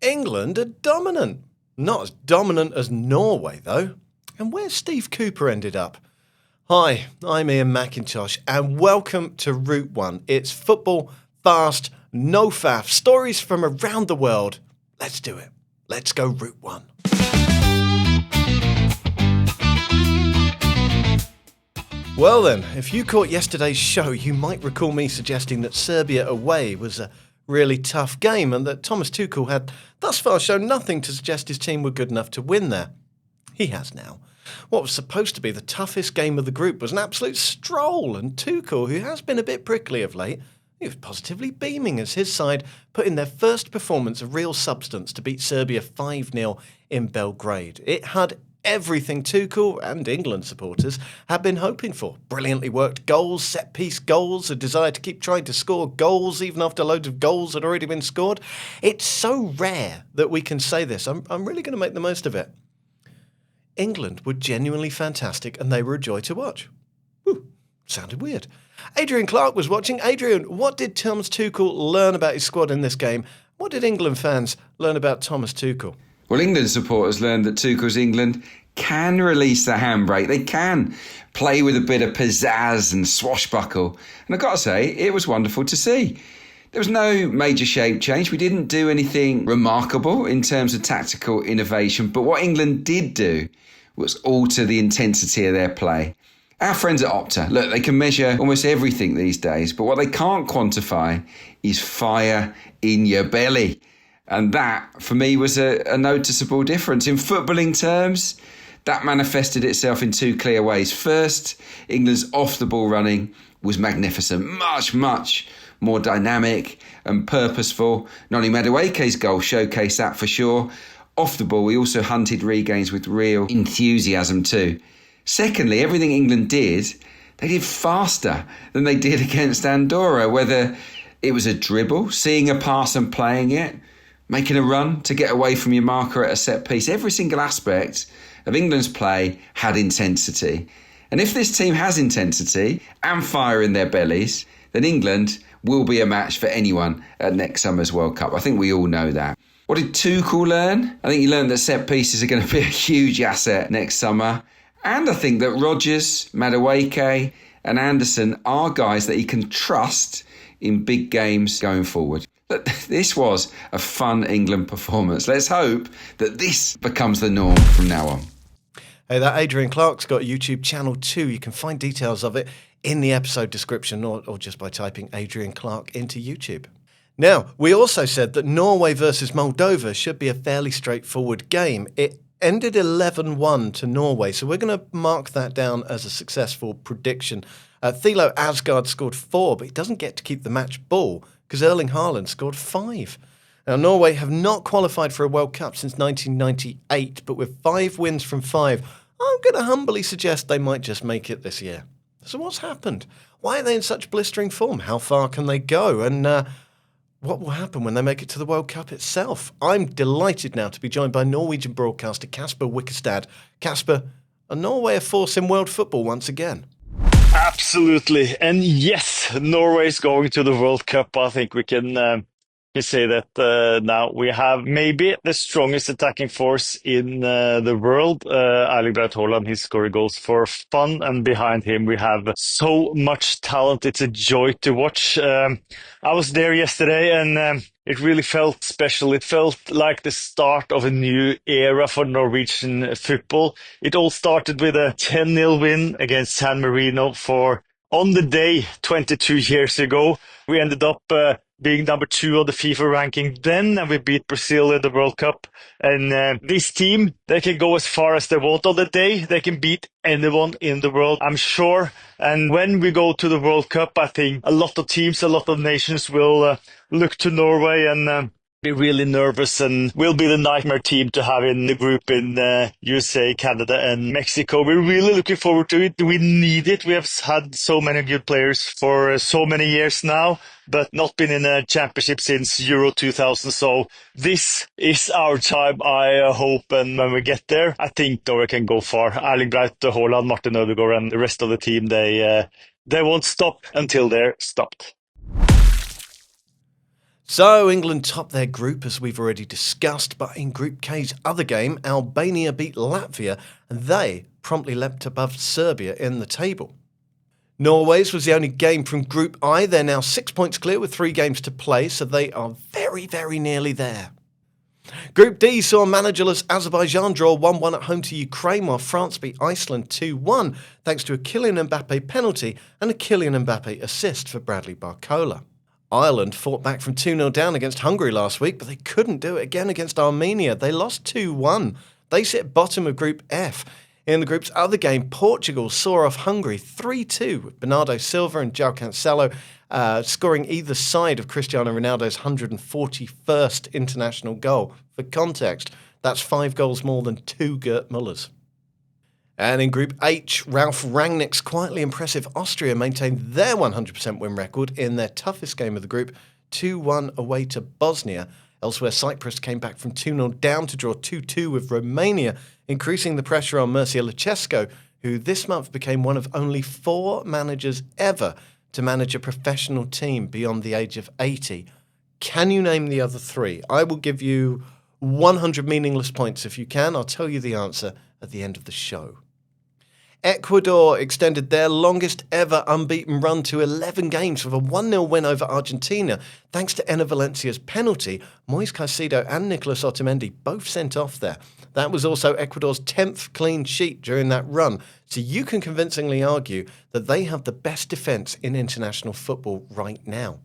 England are dominant. Not as dominant as Norway, though. And where's Steve Cooper ended up? Hi, I'm Iain Macintosh, and welcome to Route 1. It's football, fast, no faff, stories from around the world. Let's do it. Let's go Route 1. Well then, if you caught yesterday's show, you might recall me suggesting that Serbia away was a really tough game and that Thomas Tuchel had thus far shown nothing to suggest his team were good enough to win there. He has now. What was supposed to be the toughest game of the group was an absolute stroll, and Tuchel, who has been a bit prickly of late, he was positively beaming as his side put in their first performance of real substance to beat Serbia 5-0 in Belgrade. It had everything Tuchel and England supporters had been hoping for. Brilliantly worked goals, set-piece goals, a desire to keep trying to score goals even after loads of goals had already been scored. It's so rare that we can say this. I'm really going to make the most of it. England were genuinely fantastic and they were a joy to watch. Whew, sounded weird. Adrian Clarke was watching. Adrian, what did Thomas Tuchel learn about his squad in this game? What did England fans learn about Thomas Tuchel? Well, England supporters learned that Tuchel's England can release the handbrake. They can play with a bit of pizzazz and swashbuckle. And I've got to say, it was wonderful to see. There was no major shape change. We didn't do anything remarkable in terms of tactical innovation. But what England did do was alter the intensity of their play. Our friends at Opta, look, they can measure almost everything these days. But what they can't quantify is fire in your belly. And that, for me, was a noticeable difference. In footballing terms, that manifested itself in two clear ways. First, England's off-the-ball running was magnificent, much more dynamic and purposeful. Noni Madueke's goal showcased that for sure. Off the ball, we also hunted regains with real enthusiasm too. Secondly, everything England did, they did faster than they did against Andorra, whether it was a dribble, seeing a pass and playing it, making a run to get away from your marker at a set piece. Every single aspect of England's play had intensity. And if this team has intensity and fire in their bellies, then England will be a match for anyone at next summer's World Cup. I think we all know that. What did Tuchel learn? I think he learned that set pieces are going to be a huge asset next summer. And I think that Rodgers, Madueke and Anderson are guys that he can trust in big games going forward. But this was a fun England performance. Let's hope that this becomes the norm from now on. Hey, that Adrian Clarke's got a YouTube channel too. You can find details of it in the episode description or just by typing Adrian Clarke into YouTube. Now, we also said that Norway versus Moldova should be a fairly straightforward game. It ended 11-1 to Norway, so we're going to mark that down as a successful prediction. Thilo Asgard scored 4, but he doesn't get to keep the match ball because Erling Haaland scored 5. Now, Norway have not qualified for a World Cup since 1998, but with 5 wins from 5, I'm going to humbly suggest they might just make it this year. So what's happened? Why are they in such blistering form? How far can they go? And what will happen when they make it to the World Cup itself? I'm delighted now to be joined by Norwegian broadcaster Kasper Wikestad. Kasper, are Norway a force in world football once again? Absolutely. And yes, Norway is going to the World Cup. I think we can say that now we have maybe the strongest attacking force in the world. Erling Braut Haaland, he's scoring goals for fun, and behind him we have so much talent. It's a joy to watch. I was there yesterday and it really felt special. It felt like the start of a new era for Norwegian football. It all started with a 10-0 win against San Marino on the day 22 years ago. We ended up being number 2 on the FIFA ranking then, and we beat Brazil in the World Cup. And this team, they can go as far as they want on the day. They can beat anyone in the world, I'm sure. And when we go to the World Cup, I think a lot of teams, a lot of nations will look to Norway and be really nervous, and will be the nightmare team to have in the group in USA, Canada and Mexico. We're really looking forward to it. We need it. We have had so many good players for so many years now, but not been in a championship since Euro 2000. So this is our time, I hope. And when we get there, I think Norway can go far. Erling Braut Haaland, Martin Ødegaard and the rest of the team, they won't stop until they're stopped. So England topped their group, as we've already discussed, but in Group K's other game, Albania beat Latvia, and they promptly leapt above Serbia in the table. Norway's was the only game from Group I. They're now 6 points clear with 3 games to play, so they are very, very nearly there. Group D saw managerless Azerbaijan draw 1-1 at home to Ukraine, while France beat Iceland 2-1, thanks to a Kylian Mbappe penalty and a Kylian Mbappe assist for Bradley Barcola. Ireland fought back from 2-0 down against Hungary last week, but they couldn't do it again against Armenia. They lost 2-1. They sit bottom of Group F. In the group's other game, Portugal saw off Hungary 3-2, with Bernardo Silva and João Cancelo scoring either side of Cristiano Ronaldo's 141st international goal. For context, that's 5 goals more than 2 Gerd Muller's. And in Group H, Ralf Rangnick's quietly impressive Austria maintained their 100% win record in their toughest game of the group, 2-1 away to Bosnia. Elsewhere, Cyprus came back from 2-0 down to draw 2-2 with Romania, increasing the pressure on Mircea Lucescu, who this month became one of only 4 managers ever to manage a professional team beyond the age of 80. Can you name the other 3? I will give you 100 meaningless points if you can. I'll tell you the answer at the end of the show. Ecuador extended their longest ever unbeaten run to 11 games with a 1-0 win over Argentina. Thanks to Enner Valencia's penalty, Moise Caicedo and Nicolas Otamendi both sent off there. That was also Ecuador's 10th clean sheet during that run, so you can convincingly argue that they have the best defence in international football right now.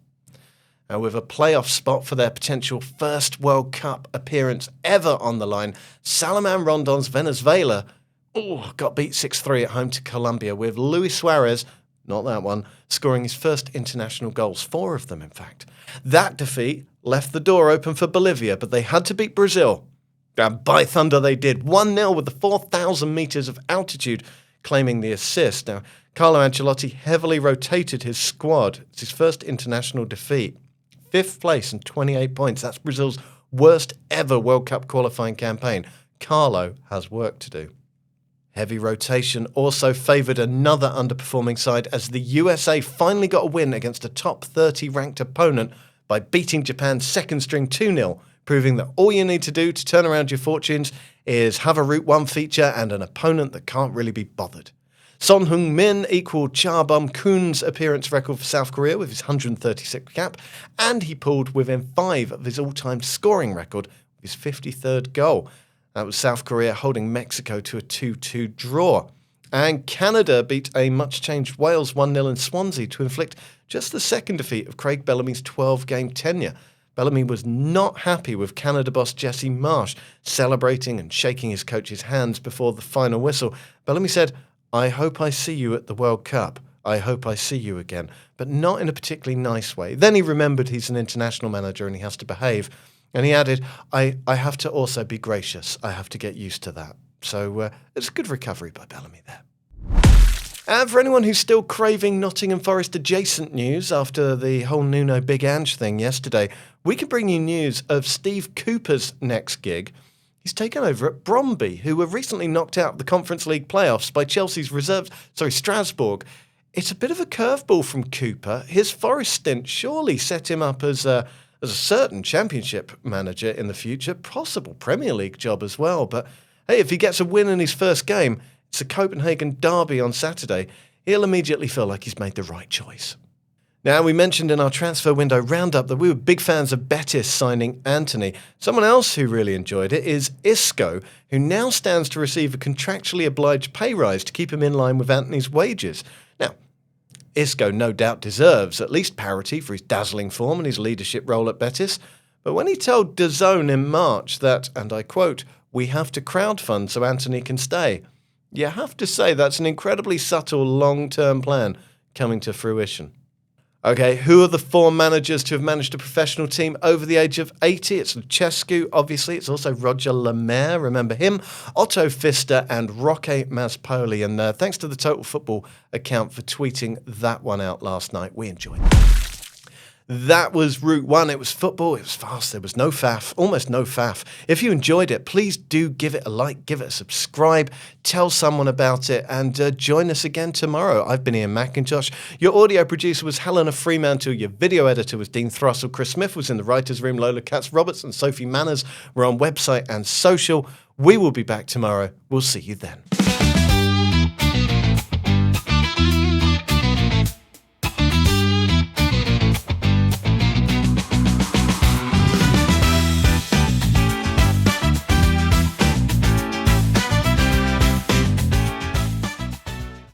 Now, with a playoff spot for their potential first World Cup appearance ever on the line, Salomon Rondon's Venezuela got beat 6-3 at home to Colombia, with Luis Suarez, not that one, scoring his first international goals, 4 of them in fact. That defeat left the door open for Bolivia, but they had to beat Brazil. And by thunder they did, 1-0 with the 4,000 metres of altitude claiming the assist. Now, Carlo Ancelotti heavily rotated his squad. It's his first international defeat. 5th place and 28 points. That's Brazil's worst ever World Cup qualifying campaign. Carlo has work to do. Heavy rotation also favoured another underperforming side, as the USA finally got a win against a top 30 ranked opponent by beating Japan's second string 2-0, proving that all you need to do to turn around your fortunes is have a Route 1 feature and an opponent that can't really be bothered. Son Heung-min equalled Cha Bum-kun's appearance record for South Korea with his 136th cap, and he pulled within 5 of his all-time scoring record with his 53rd goal. That was South Korea holding Mexico to a 2-2 draw. And Canada beat a much-changed Wales 1-0 in Swansea to inflict just the second defeat of Craig Bellamy's 12-game tenure. Bellamy was not happy with Canada boss Jesse Marsh celebrating and shaking his coach's hands before the final whistle. Bellamy said, "I hope I see you at the World Cup. I hope I see you again," but not in a particularly nice way. Then he remembered he's an international manager and he has to behave. And he added, I have to also be gracious. I have to get used to that. So it's a good recovery by Bellamy there. And for anyone who's still craving Nottingham Forest adjacent news after the whole Nuno Big Ange thing yesterday, we can bring you news of Steve Cooper's next gig. He's taken over at Bromby, who were recently knocked out of the Conference League playoffs by Chelsea's Strasbourg. It's a bit of a curveball from Cooper. His Forest stint surely set him up as a certain championship manager in the future, possible Premier League job as well. But hey, if he gets a win in his first game, it's a Copenhagen derby on Saturday, he'll immediately feel like he's made the right choice. Now, we mentioned in our transfer window roundup that we were big fans of Betis signing Antony. Someone else who really enjoyed it is Isco, who now stands to receive a contractually obliged pay rise to keep him in line with Antony's wages. Now, Isco no doubt deserves at least parity for his dazzling form and his leadership role at Betis, but when he told DAZN in March that, and I quote, "we have to crowdfund so Antony can stay," you have to say that's an incredibly subtle long-term plan coming to fruition. Okay, who are the 4 managers to have managed a professional team over the age of 80? It's Lucescu, obviously. It's also Roger Lemaire, remember him, Otto Pfister and Roque Maspoli. And thanks to the Total Football account for tweeting that one out last night. We enjoyed it. That was Route 1. It was football. It was fast. There was no faff, almost no faff. If you enjoyed it, please do give it a like, give it a subscribe, tell someone about it, and join us again tomorrow. I've been Iain Macintosh. Your audio producer was Helena Fremantle. Your video editor was Deane Thrussell. Chris Smith was in the writer's room. Lola Katz-Roberts and Sophie Manners were on website and social. We will be back tomorrow. We'll see you then.